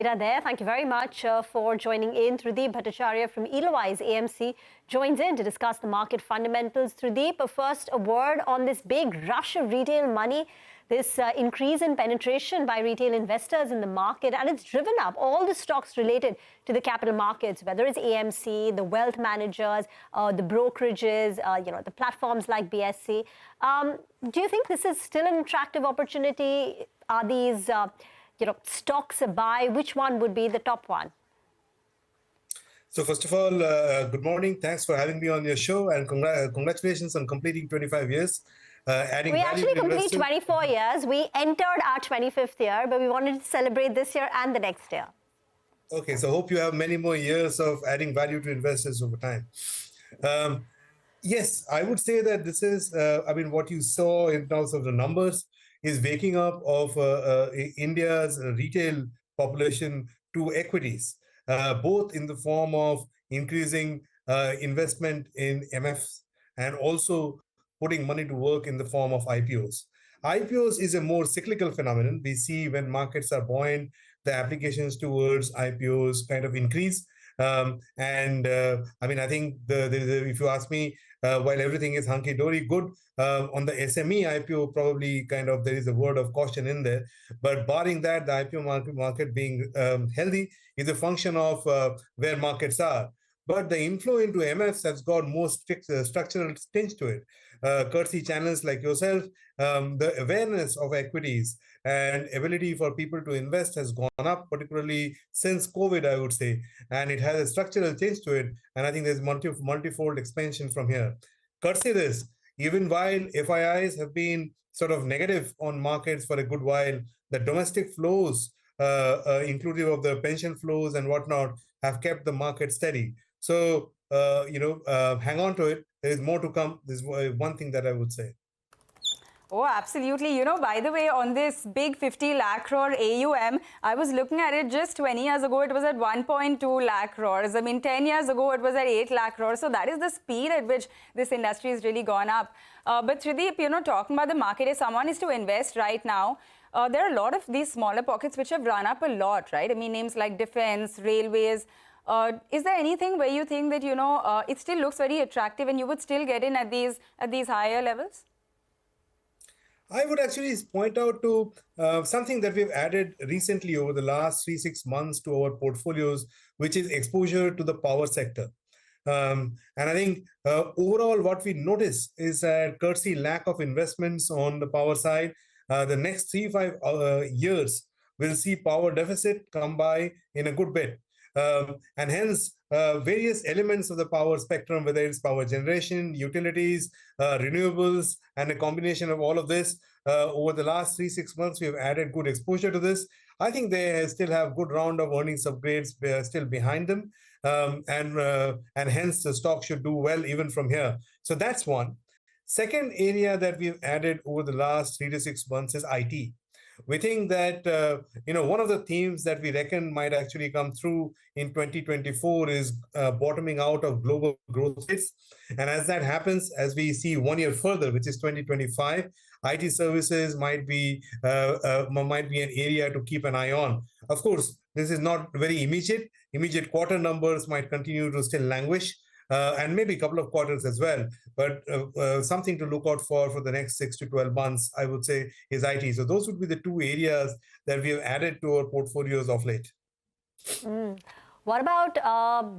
There. Thank you very much for joining in. Trudip Bhattacharya from Edelweiss AMC joins in to discuss the market fundamentals. Trudip, first a word on this big rush of retail money, this increase in penetration by retail investors in the market, and it's driven up all the stocks related to the capital markets, whether it's AMC, the wealth managers, the brokerages, the platforms like BSE. Do you think this is still an attractive opportunity? Are these stocks a buy? Which one would be the top one? So first of all, good morning. Thanks for having me on your show, and congratulations on completing 25 years. We actually complete 24 years. We entered our 25th year, but we wanted to celebrate this year and the next year. Okay, so hope you have many more years of adding value to investors over time. Yes, I would say that this is, what you saw in terms of the numbers is waking up of India's retail population to equities, both in the form of increasing investment in MFs and also putting money to work in the form of IPOs. IPOs is a more cyclical phenomenon. We see when markets are buoyant, the applications towards IPOs kind of increase. I think if you ask me, while everything is hunky-dory good, on the SME IPO, probably there is a word of caution in there. But barring that, the IPO market being healthy is a function of where markets are. But the inflow into MFs has got more structural tinge to it. Courtesy channels like yourself, the awareness of equities and ability for people to invest has gone up, particularly since COVID, I would say. And it has a structural change to it. And I think there's multifold expansion from here. Courtesy this, even while FIIs have been sort of negative on markets for a good while, the domestic flows, inclusive of the pension flows and whatnot, have kept the market steady. So, hang on to it. There is more to come. This is one thing that I would say. Oh, absolutely. By the way, on this big 50 lakh crore AUM, I was looking at it just 20 years ago, it was at 1.2 lakh crores. 10 years ago, it was at 8 lakh crores. So that is the speed at which this industry has really gone up. But Trudip, talking about the market, if someone is to invest right now, there are a lot of these smaller pockets which have run up a lot, right? Names like defense, railways. Is there anything where you think that, it still looks very attractive and you would still get in at these higher levels? I would actually point out to something that we've added recently over the last 3-6 months to our portfolios, which is exposure to the power sector. And I think overall what we notice is that courtesy lack of investments on the power side, the next 3-5 years will see power deficit come by in a good bit. And hence, various elements of the power spectrum, whether it's power generation, utilities, renewables, and a combination of all of this, over the last 3-6 months, we have added good exposure to this. I think they still have good round of earnings upgrades still behind them, and hence the stock should do well even from here. So that's one. Second area that we've added over the last 3 to 6 months is IT. We think that one of the themes that we reckon might actually come through in 2024 is bottoming out of global growth rates. And as that happens, as we see 1 year further, which is 2025, IT services might be an area to keep an eye on. Of course, this is not very immediate. Immediate quarter numbers might continue to still languish. And maybe a couple of quarters as well. But something to look out for the next 6 to 12 months, I would say, is IT. So those would be the two areas that we have added to our portfolios of late. What about,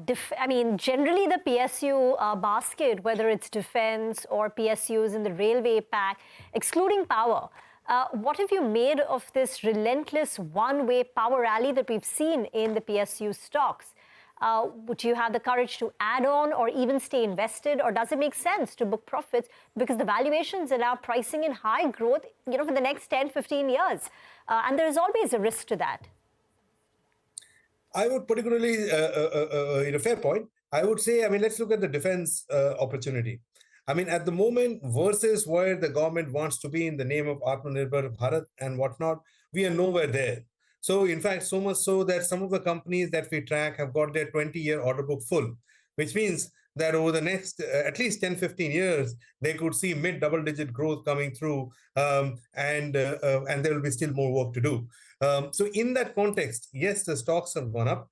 generally the PSU basket, whether it's defense or PSUs in the railway pack, excluding power, what have you made of this relentless one-way power rally that we've seen in the PSU stocks? Would you have the courage to add on or even stay invested, or does it make sense to book profits because the valuations are now pricing in high growth, for the next 10, 15 years? And there is always a risk to that. I would particularly, in a fair point, I would say, let's look at the defense opportunity. At the moment, versus where the government wants to be in the name of Atmanirbhar Bharat and whatnot, we are nowhere there. So, in fact, so much so that some of the companies that we track have got their 20-year order book full, which means that over the next at least 10, 15 years, they could see mid-double-digit growth coming through, and there will be still more work to do. So in that context, yes, the stocks have gone up.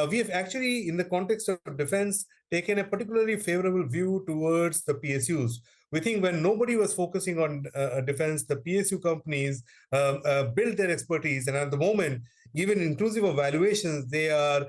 We have actually, in the context of defense, taken a particularly favorable view towards the PSUs. We think when nobody was focusing on defense, the PSU companies built their expertise. And at the moment, even inclusive of valuations, they are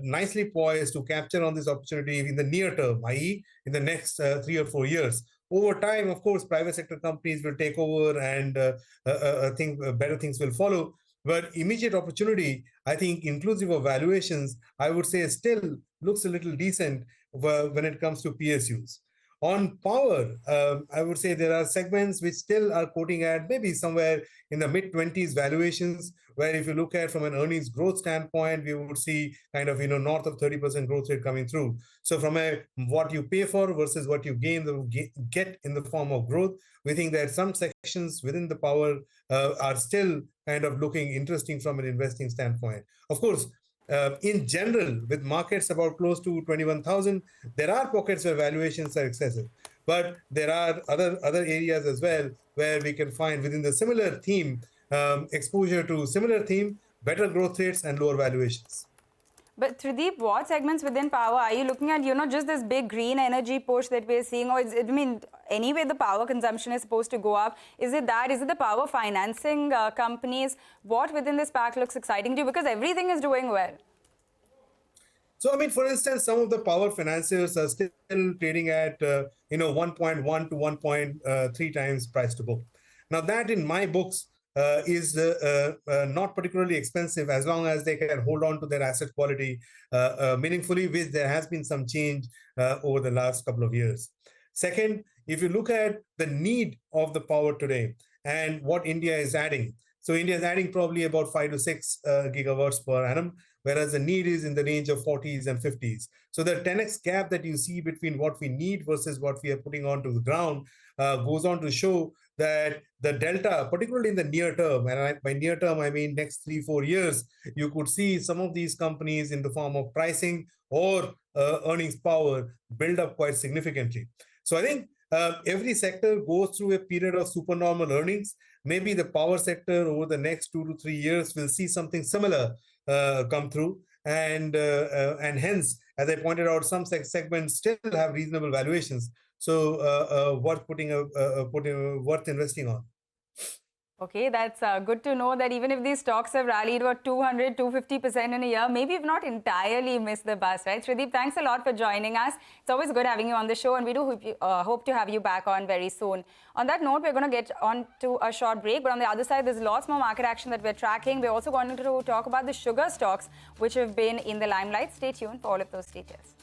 nicely poised to capture on this opportunity in the near term, i.e., in the next 3 or 4 years. Over time, of course, private sector companies will take over and I think better things will follow. But immediate opportunity, I think, inclusive of valuations, I would say still looks a little decent when it comes to PSUs. On power, I would say there are segments which still are quoting at maybe somewhere in the mid-20s valuations, where if you look at from an earnings growth standpoint, we would see kind of, north of 30% growth rate coming through. So from a what you pay for versus what you get in the form of growth, we think that some sections within the power are still kind of looking interesting from an investing standpoint. Of course, in general, with markets about close to 21,000, there are pockets where valuations are excessive. But there are other areas as well where we can find within the similar theme, exposure to similar theme, better growth rates and lower valuations. But Trideep, what segments within power are you looking at? Just this big green energy push that we're seeing, or anyway, the power consumption is supposed to go up. Is it that? Is it the power financing companies? What within this pack looks exciting to you? Because everything is doing well. So, for instance, some of the power financiers are still trading at, 1.1 to 1.3 times price to book. Now, that in my books is not particularly expensive as long as they can hold on to their asset quality meaningfully, which there has been some change over the last couple of years. Second, if you look at the need of the power today and what India is adding, so India is adding probably about 5 to 6 gigawatts per annum, whereas the need is in the range of 40s and 50s. So the 10x gap that you see between what we need versus what we are putting onto the ground goes on to show that the delta, particularly in the near term, and by near term, I mean next 3-4 years, you could see some of these companies in the form of pricing or earnings power build up quite significantly. So I think every sector goes through a period of supernormal earnings. Maybe the power sector over the next 2 to 3 years will see something similar come through. And hence, as I pointed out, some segments still have reasonable valuations. So worth worth investing on. Okay, that's good to know that even if these stocks have rallied about 200, 250% in a year, maybe we've not entirely missed the bus, right? Trideep, thanks a lot for joining us. It's always good having you on the show, and we do hope to have you back on very soon. On that note, we're going to get on to a short break, but on the other side, there's lots more market action that we're tracking. We're also going to talk about the sugar stocks, which have been in the limelight. Stay tuned for all of those details.